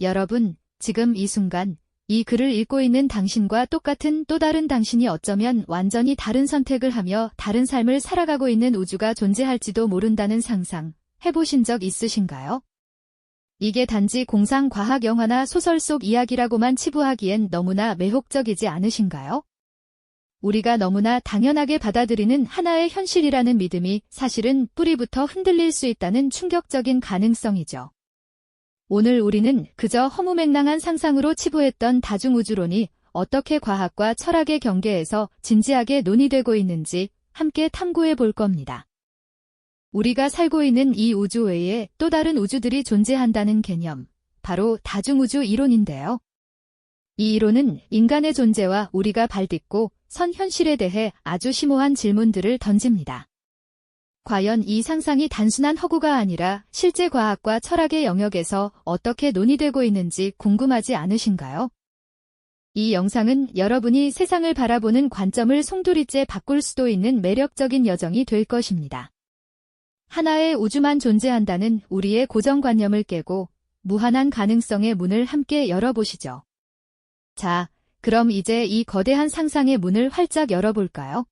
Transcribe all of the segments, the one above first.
여러분, 지금 이 순간, 이 글을 읽고 있는 당신과 똑같은 또 다른 당신이 어쩌면 완전히 다른 선택을 하며 다른 삶을 살아가고 있는 우주가 존재할지도 모른다는 상상, 해보신 적 있으신가요? 이게 단지 공상 과학 영화나 소설 속 이야기라고만 치부하기엔 너무나 매혹적이지 않으신가요? 우리가 너무나 당연하게 받아들이는 하나의 현실이라는 믿음이 사실은 뿌리부터 흔들릴 수 있다는 충격적인 가능성이죠. 오늘 우리는 그저 허무맹랑한 상상으로 치부했던 다중우주론이 어떻게 과학과 철학의 경계에서 진지하게 논의되고 있는지 함께 탐구해 볼 겁니다. 우리가 살고 있는 이 우주 외에 또 다른 우주들이 존재한다는 개념, 바로 다중우주 이론인데요. 이 이론은 인간의 존재와 우리가 발딛고 선 현실에 대해 아주 심오한 질문들을 던집니다. 과연 이 상상이 단순한 허구가 아니라 실제 과학과 철학의 영역에서 어떻게 논의되고 있는지 궁금하지 않으신가요? 이 영상은 여러분이 세상을 바라보는 관점을 송두리째 바꿀 수도 있는 매력적인 여정이 될 것입니다. 하나의 우주만 존재한다는 우리의 고정관념을 깨고 무한한 가능성의 문을 함께 열어보시죠. 자, 그럼 이제 이 거대한 상상의 문을 활짝 열어볼까요?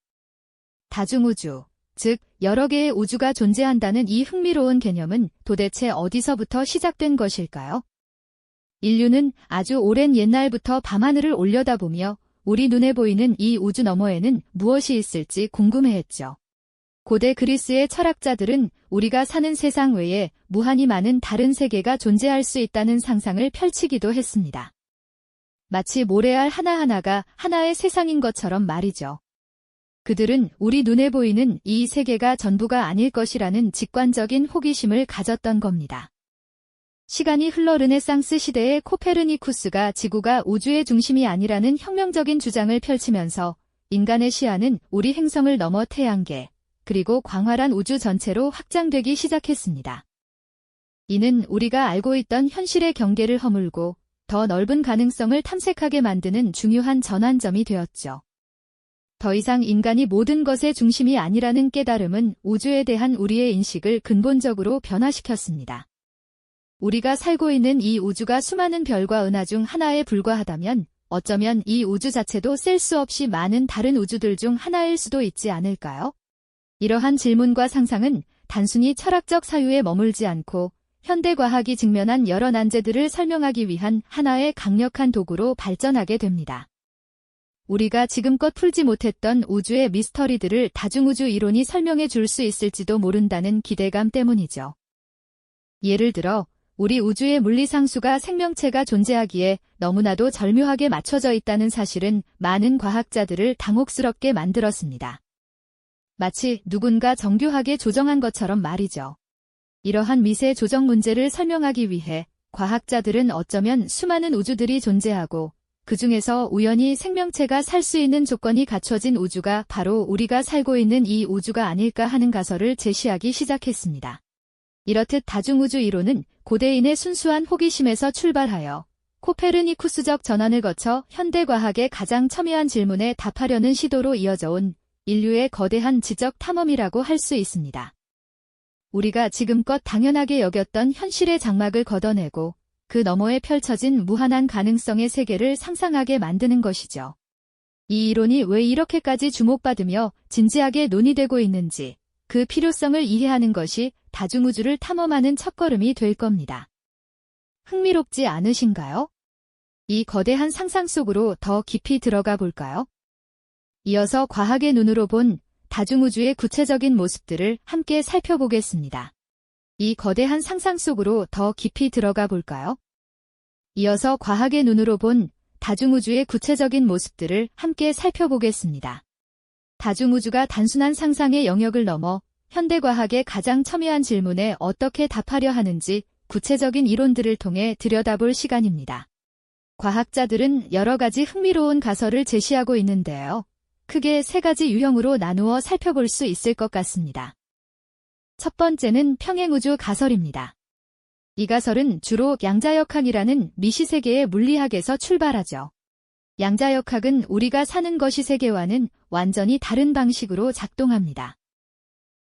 다중우주, 즉 여러 개의 우주가 존재한다는 이 흥미로운 개념은 도대체 어디서부터 시작된 것일까요? 인류는 아주 오랜 옛날부터 밤하늘을 올려다보며 우리 눈에 보이는 이 우주 너머에는 무엇이 있을지 궁금해했죠. 고대 그리스의 철학자들은 우리가 사는 세상 외에 무한히 많은 다른 세계가 존재할 수 있다는 상상을 펼치기도 했습니다. 마치 모래알 하나하나가 하나의 세상인 것처럼 말이죠. 그들은 우리 눈에 보이는 이 세계가 전부가 아닐 것이라는 직관적인 호기심을 가졌던 겁니다. 시간이 흘러 르네상스 시대의 코페르니쿠스가 지구가 우주의 중심이 아니라는 혁명적인 주장을 펼치면서 인간의 시야는 우리 행성을 넘어 태양계, 그리고 광활한 우주 전체로 확장되기 시작했습니다. 이는 우리가 알고 있던 현실의 경계를 허물고 더 넓은 가능성을 탐색하게 만드는 중요한 전환점이 되었죠. 더 이상 인간이 모든 것의 중심이 아니라는 깨달음은 우주에 대한 우리의 인식을 근본적으로 변화시켰습니다. 우리가 살고 있는 이 우주가 수많은 별과 은하 중 하나에 불과하다면 어쩌면 이 우주 자체도 셀 수 없이 많은 다른 우주들 중 하나일 수도 있지 않을까요? 이러한 질문과 상상은 단순히 철학적 사유에 머물지 않고 현대과학이 직면한 여러 난제들을 설명하기 위한 하나의 강력한 도구로 발전하게 됩니다. 우리가 지금껏 풀지 못했던 우주의 미스터리들을 다중우주 이론이 설명해 줄 수 있을지도 모른다는 기대감 때문이죠. 예를 들어, 우리 우주의 물리상수가 생명체가 존재하기에 너무나도 절묘하게 맞춰져 있다는 사실은 많은 과학자들을 당혹스럽게 만들었습니다. 마치 누군가 정교하게 조정한 것처럼 말이죠. 이러한 미세 조정 문제를 설명하기 위해 과학자들은 어쩌면 수많은 우주들이 존재하고 그 중에서 우연히 생명체가 살 수 있는 조건이 갖춰진 우주가 바로 우리가 살고 있는 이 우주가 아닐까 하는 가설을 제시하기 시작했습니다. 이렇듯 다중우주 이론은 고대인의 순수한 호기심에서 출발하여 코페르니쿠스적 전환을 거쳐 현대과학의 가장 첨예한 질문에 답하려는 시도로 이어져온 인류의 거대한 지적 탐험이라고 할 수 있습니다. 우리가 지금껏 당연하게 여겼던 현실의 장막을 걷어내고 그 너머에 펼쳐진 무한한 가능성의 세계를 상상하게 만드는 것이죠. 이 이론이 왜 이렇게까지 주목받으며 진지하게 논의되고 있는지 그 필요성을 이해하는 것이 다중우주를 탐험하는 첫걸음이 될 겁니다. 흥미롭지 않으신가요? 이 거대한 상상 속으로 더 깊이 들어가 볼까요? 이어서 과학의 눈으로 본 다중우주의 구체적인 모습들을 함께 살펴보겠습니다. 이 거대한 상상 속으로 더 깊이 들어가 볼까요? 이어서 과학의 눈으로 본 다중우주의 구체적인 모습들을 함께 살펴보겠습니다. 다중우주가 단순한 상상의 영역을 넘어 현대과학의 가장 첨예한 질문에 어떻게 답하려 하는지 구체적인 이론들을 통해 들여다볼 시간입니다. 과학자들은 여러 가지 흥미로운 가설을 제시하고 있는데요. 크게 세 가지 유형으로 나누어 살펴볼 수 있을 것 같습니다. 첫 번째는 평행우주 가설입니다. 이 가설은 주로 양자역학이라는 미시세계의 물리학에서 출발하죠. 양자역학은 우리가 사는 거시세계와는 완전히 다른 방식으로 작동합니다.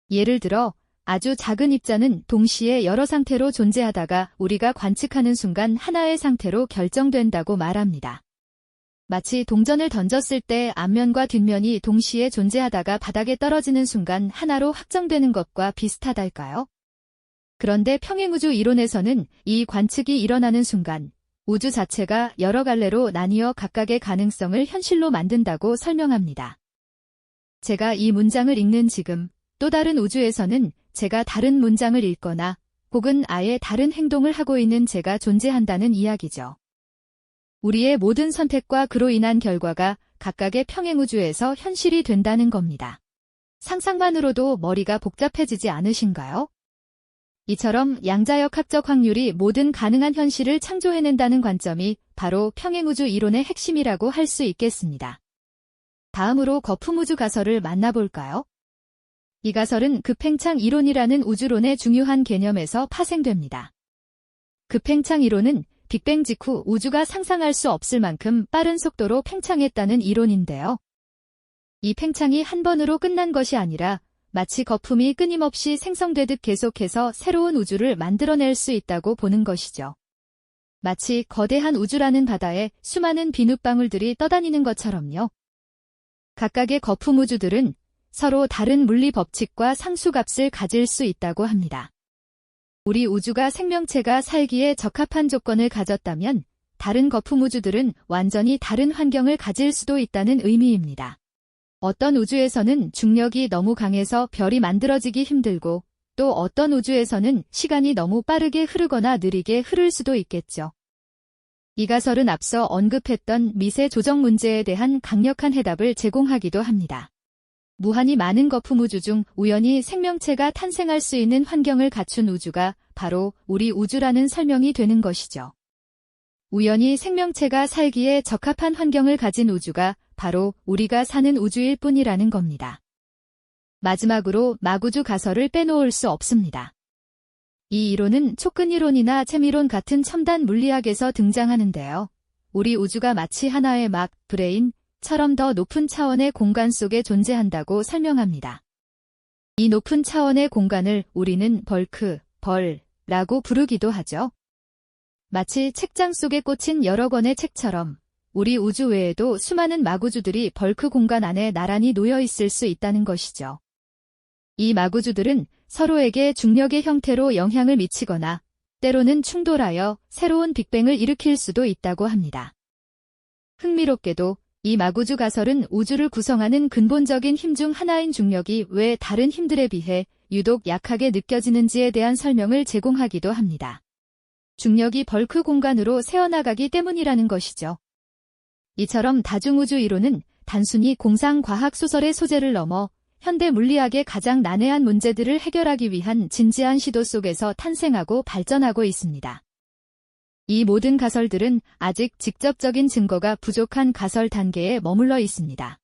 예를 들어 아주 작은 입자는 동시에 여러 상태로 존재하다가 우리가 관측하는 순간 하나의 상태로 결정된다고 말합니다. 마치 동전을 던졌을 때 앞면과 뒷면이 동시에 존재하다가 바닥에 떨어지는 순간 하나로 확정되는 것과 비슷하달까요? 그런데 평행우주 이론에서는 이 관측이 일어나는 순간 우주 자체가 여러 갈래로 나뉘어 각각의 가능성을 현실로 만든다고 설명합니다. 제가 이 문장을 읽는 지금 또 다른 우주에서는 제가 다른 문장을 읽거나 혹은 아예 다른 행동을 하고 있는 제가 존재한다는 이야기죠. 우리의 모든 선택과 그로 인한 결과가 각각의 평행우주에서 현실이 된다는 겁니다. 상상만으로도 머리가 복잡해지지 않으신가요? 이처럼 양자역학적 확률이 모든 가능한 현실을 창조해낸다는 관점이 바로 평행우주 이론의 핵심이라고 할 수 있겠습니다. 다음으로 거품우주 가설을 만나볼까요? 이 가설은 급팽창 이론이라는 우주론의 중요한 개념에서 파생됩니다. 급팽창 이론은 빅뱅 직후 우주가 상상할 수 없을 만큼 빠른 속도로 팽창했다는 이론인데요. 이 팽창이 한 번으로 끝난 것이 아니라 마치 거품이 끊임없이 생성되듯 계속해서 새로운 우주를 만들어낼 수 있다고 보는 것이죠. 마치 거대한 우주라는 바다에 수많은 비눗방울들이 떠다니는 것처럼요. 각각의 거품 우주들은 서로 다른 물리 법칙과 상수값을 가질 수 있다고 합니다. 우리 우주가 생명체가 살기에 적합한 조건을 가졌다면 다른 거품 우주들은 완전히 다른 환경을 가질 수도 있다는 의미입니다. 어떤 우주에서는 중력이 너무 강해서 별이 만들어지기 힘들고 또 어떤 우주에서는 시간이 너무 빠르게 흐르거나 느리게 흐를 수도 있겠죠. 이 가설은 앞서 언급했던 미세 조정 문제에 대한 강력한 해답을 제공하기도 합니다. 무한히 많은 거품 우주 중 우연히 생명체가 탄생할 수 있는 환경을 갖춘 우주가 바로 우리 우주라는 설명이 되는 것이죠. 우연히 생명체가 살기에 적합한 환경을 가진 우주가 바로 우리가 사는 우주일 뿐이라는 겁니다. 마지막으로 마구주 가설을 빼놓을 수 없습니다. 이 이론은 촉근이론이나 잼이론 같은 첨단 물리학에서 등장하는데요. 우리 우주가 마치 하나의 막, 브레인처럼 더 높은 차원의 공간 속에 존재한다고 설명합니다. 이 높은 차원의 공간을 우리는 벌크, 벌라고 부르기도 하죠. 마치 책장 속에 꽂힌 여러 권의 책처럼 우리 우주 외에도 수많은 마구주들이 벌크 공간 안에 나란히 놓여 있을 수 있다는 것이죠. 이 마구주들은 서로에게 중력의 형태로 영향을 미치거나 때로는 충돌하여 새로운 빅뱅을 일으킬 수도 있다고 합니다. 흥미롭게도 이 마구주 가설은 우주를 구성하는 근본적인 힘 중 하나인 중력이 왜 다른 힘들에 비해 유독 약하게 느껴지는지에 대한 설명을 제공하기도 합니다. 중력이 벌크 공간으로 새어나가기 때문이라는 것이죠. 이처럼 다중우주 이론은 단순히 공상과학 소설의 소재를 넘어 현대 물리학의 가장 난해한 문제들을 해결하기 위한 진지한 시도 속에서 탄생하고 발전하고 있습니다. 이 모든 가설들은 아직 직접적인 증거가 부족한 가설 단계에 머물러 있습니다.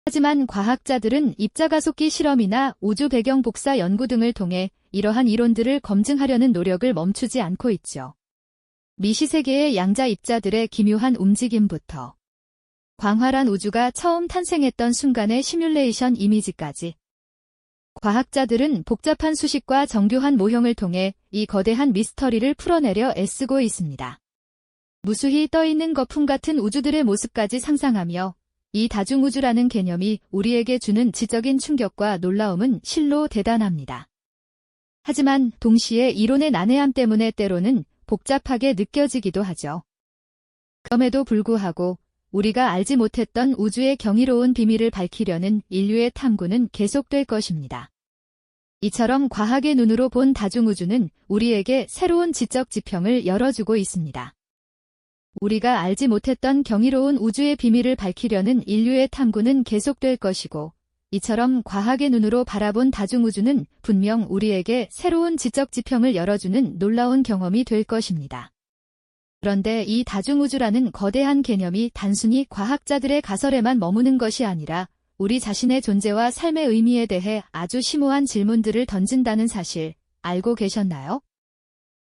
하지만 과학자들은 입자가속기 실험이나 우주 배경 복사 연구 등을 통해 이러한 이론들을 검증하려는 노력을 멈추지 않고 있죠. 미시세계의 양자 입자들의 기묘한 움직임부터 광활한 우주가 처음 탄생했던 순간의 시뮬레이션 이미지까지 과학자들은 복잡한 수식과 정교한 모형을 통해 이 거대한 미스터리를 풀어내려 애쓰고 있습니다. 무수히 떠있는 거품 같은 우주들의 모습까지 상상하며 이 다중우주라는 개념이 우리에게 주는 지적인 충격과 놀라움은 실로 대단합니다. 하지만 동시에 이론의 난해함 때문에 때로는 복잡하게 느껴지기도 하죠. 그럼에도 불구하고 우리가 알지 못했던 우주의 경이로운 비밀을 밝히려는 인류의 탐구는 계속될 것입니다. 이처럼 과학의 눈으로 본 다중우주는 우리에게 새로운 지적 지평을 열어주고 있습니다. 우리가 알지 못했던 경이로운 우주의 비밀을 밝히려는 인류의 탐구는 계속될 것이고, 이처럼 과학의 눈으로 바라본 다중우주는 분명 우리에게 새로운 지적 지평을 열어주는 놀라운 경험이 될 것입니다. 그런데 이 다중우주라는 거대한 개념이 단순히 과학자들의 가설에만 머무는 것이 아니라 우리 자신의 존재와 삶의 의미에 대해 아주 심오한 질문들을 던진다는 사실 알고 계셨나요?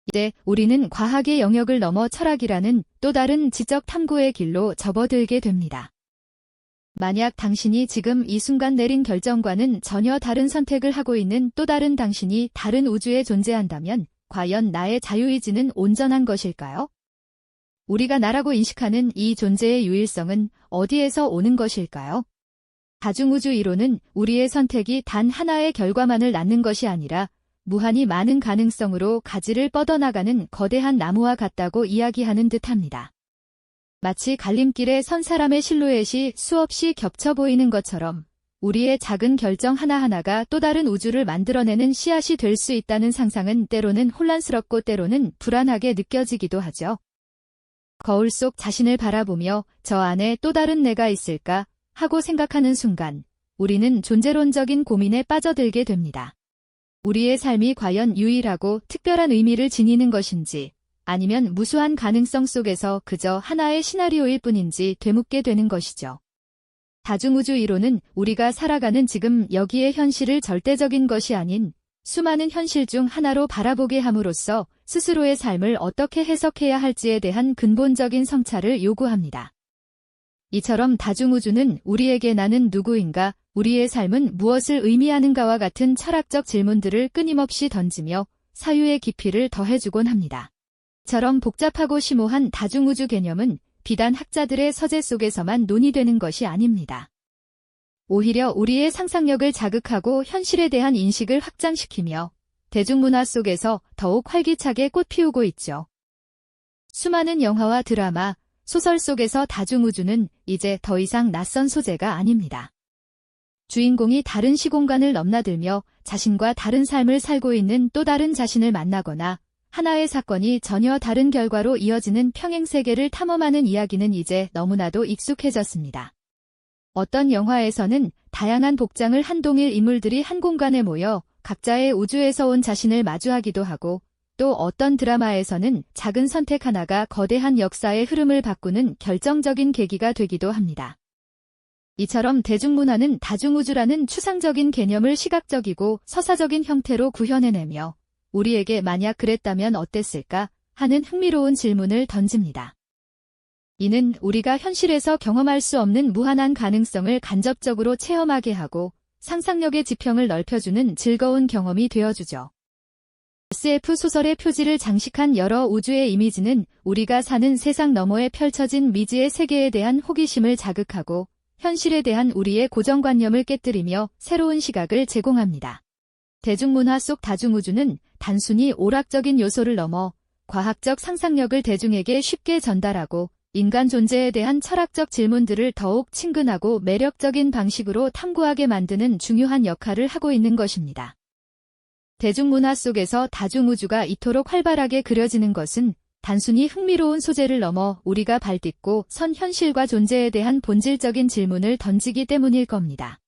이제 우리는 과학의 영역을 넘어 철학이라는 또 다른 지적 탐구의 길로 접어들게 됩니다. 만약 당신이 지금 이 순간 내린 결정과는 전혀 다른 선택을 하고 있는 또 다른 당신이 다른 우주에 존재한다면 과연 나의 자유의지는 온전한 것일까요? 우리가 나라고 인식하는 이 존재의 유일성은 어디에서 오는 것일까요? 다중우주 이론은 우리의 선택이 단 하나의 결과만을 낳는 것이 아니라 무한히 많은 가능성으로 가지를 뻗어나가는 거대한 나무와 같다고 이야기하는 듯합니다. 마치 갈림길에 선 사람의 실루엣이 수없이 겹쳐 보이는 것처럼 우리의 작은 결정 하나하나가 또 다른 우주를 만들어내는 씨앗이 될 수 있다는 상상은 때로는 혼란스럽고 때로는 불안하게 느껴지기도 하죠. 거울 속 자신을 바라보며 저 안에 또 다른 내가 있을까 하고 생각하는 순간 우리는 존재론적인 고민에 빠져들게 됩니다. 우리의 삶이 과연 유일하고 특별한 의미를 지니는 것인지 아니면 무수한 가능성 속에서 그저 하나의 시나리오일 뿐인지 되묻게 되는 것이죠. 다중우주 이론은 우리가 살아가는 지금 여기의 현실을 절대적인 것이 아닌 수많은 현실 중 하나로 바라보게 함으로써 스스로의 삶을 어떻게 해석해야 할지에 대한 근본적인 성찰을 요구합니다. 이처럼 다중우주는 우리에게 나는 누구인가, 우리의 삶은 무엇을 의미하는가와 같은 철학적 질문들을 끊임없이 던지며 사유의 깊이를 더해주곤 합니다. 이처럼 복잡하고 심오한 다중우주 개념은 비단 학자들의 서재 속에서만 논의되는 것이 아닙니다. 오히려 우리의 상상력을 자극하고 현실에 대한 인식을 확장시키며 대중문화 속에서 더욱 활기차게 꽃피우고 있죠. 수많은 영화와 드라마, 소설 속에서 다중우주는 이제 더 이상 낯선 소재가 아닙니다. 주인공이 다른 시공간을 넘나들며 자신과 다른 삶을 살고 있는 또 다른 자신을 만나거나 하나의 사건이 전혀 다른 결과로 이어지는 평행세계를 탐험하는 이야기는 이제 너무나도 익숙해졌습니다. 어떤 영화에서는 다양한 복장을 한 동일 인물들이 한 공간에 모여 각자의 우주에서 온 자신을 마주하기도 하고 또 어떤 드라마에서는 작은 선택 하나가 거대한 역사의 흐름을 바꾸는 결정적인 계기가 되기도 합니다. 이처럼 대중문화는 다중우주라는 추상적인 개념을 시각적이고 서사적인 형태로 구현해내며 우리에게 만약 그랬다면 어땠을까 하는 흥미로운 질문을 던집니다. 이는 우리가 현실에서 경험할 수 없는 무한한 가능성을 간접적으로 체험하게 하고 상상력의 지평을 넓혀주는 즐거운 경험이 되어주죠. SF 소설의 표지를 장식한 여러 우주의 이미지는 우리가 사는 세상 너머에 펼쳐진 미지의 세계에 대한 호기심을 자극하고 현실에 대한 우리의 고정관념을 깨뜨리며 새로운 시각을 제공합니다. 대중문화 속 다중우주는 단순히 오락적인 요소를 넘어 과학적 상상력을 대중에게 쉽게 전달하고 인간 존재에 대한 철학적 질문들을 더욱 친근하고 매력적인 방식으로 탐구하게 만드는 중요한 역할을 하고 있는 것입니다. 대중문화 속에서 다중우주가 이토록 활발하게 그려지는 것은 단순히 흥미로운 소재를 넘어 우리가 발딛고 선 현실과 존재에 대한 본질적인 질문을 던지기 때문일 겁니다.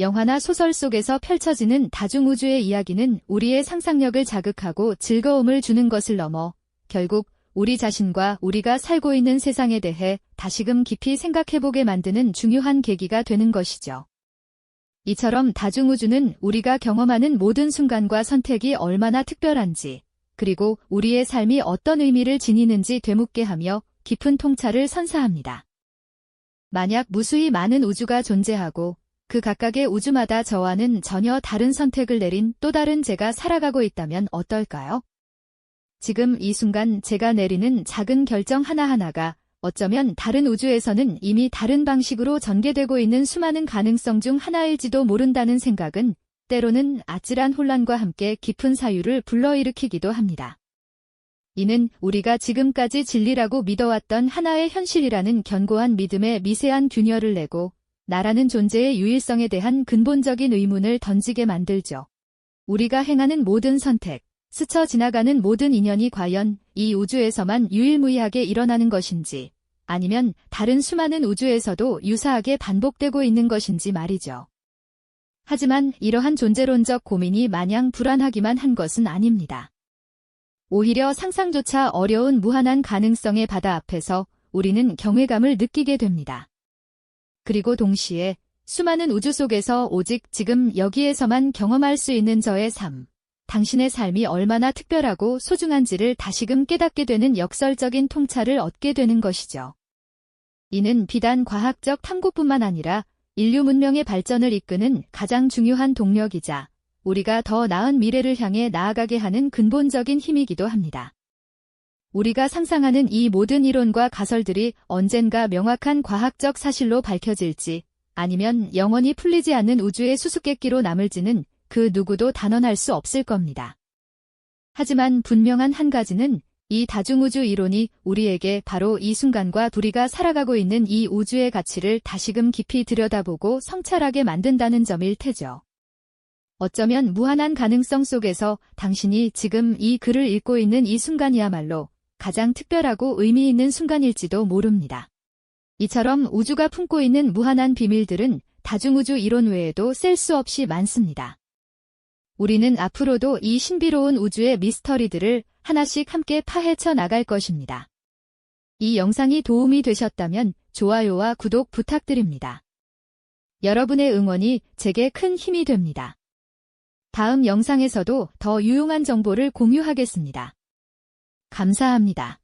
영화나 소설 속에서 펼쳐지는 다중우주의 이야기는 우리의 상상력을 자극하고 즐거움을 주는 것을 넘어 결국 우리 자신과 우리가 살고 있는 세상에 대해 다시금 깊이 생각해보게 만드는 중요한 계기가 되는 것이죠. 이처럼 다중우주는 우리가 경험하는 모든 순간과 선택이 얼마나 특별한지, 그리고 우리의 삶이 어떤 의미를 지니는지 되묻게 하며 깊은 통찰을 선사합니다. 만약 무수히 많은 우주가 존재하고 그 각각의 우주마다 저와는 전혀 다른 선택을 내린 또 다른 제가 살아가고 있다면 어떨까요? 지금 이 순간 제가 내리는 작은 결정 하나하나가 어쩌면 다른 우주에서는 이미 다른 방식으로 전개되고 있는 수많은 가능성 중 하나일지도 모른다는 생각은 때로는 아찔한 혼란과 함께 깊은 사유를 불러일으키기도 합니다. 이는 우리가 지금까지 진리라고 믿어왔던 하나의 현실이라는 견고한 믿음에 미세한 균열을 내고 나라는 존재의 유일성에 대한 근본적인 의문을 던지게 만들죠. 우리가 행하는 모든 선택, 스쳐 지나가는 모든 인연이 과연 이 우주에서만 유일무이하게 일어나는 것인지 아니면 다른 수많은 우주에서도 유사하게 반복되고 있는 것인지 말이죠. 하지만 이러한 존재론적 고민이 마냥 불안하기만 한 것은 아닙니다. 오히려 상상조차 어려운 무한한 가능성의 바다 앞에서 우리는 경외감을 느끼게 됩니다. 그리고 동시에 수많은 우주 속에서 오직 지금 여기에서만 경험할 수 있는 저의 삶, 당신의 삶이 얼마나 특별하고 소중한지를 다시금 깨닫게 되는 역설적인 통찰을 얻게 되는 것이죠. 이는 비단 과학적 탐구뿐만 아니라 인류 문명의 발전을 이끄는 가장 중요한 동력이자 우리가 더 나은 미래를 향해 나아가게 하는 근본적인 힘이기도 합니다. 우리가 상상하는 이 모든 이론과 가설들이 언젠가 명확한 과학적 사실로 밝혀질지 아니면 영원히 풀리지 않는 우주의 수수께끼로 남을지는 그 누구도 단언할 수 없을 겁니다. 하지만 분명한 한 가지는 이 다중우주 이론이 우리에게 바로 이 순간과 우리가 살아가고 있는 이 우주의 가치를 다시금 깊이 들여다보고 성찰하게 만든다는 점일 테죠. 어쩌면 무한한 가능성 속에서 당신이 지금 이 글을 읽고 있는 이 순간이야말로 가장 특별하고 의미 있는 순간일지도 모릅니다. 이처럼 우주가 품고 있는 무한한 비밀들은 다중우주 이론 외에도 셀 수 없이 많습니다. 우리는 앞으로도 이 신비로운 우주의 미스터리들을 하나씩 함께 파헤쳐 나갈 것입니다. 이 영상이 도움이 되셨다면 좋아요와 구독 부탁드립니다. 여러분의 응원이 제게 큰 힘이 됩니다. 다음 영상에서도 더 유용한 정보를 공유하겠습니다. 감사합니다.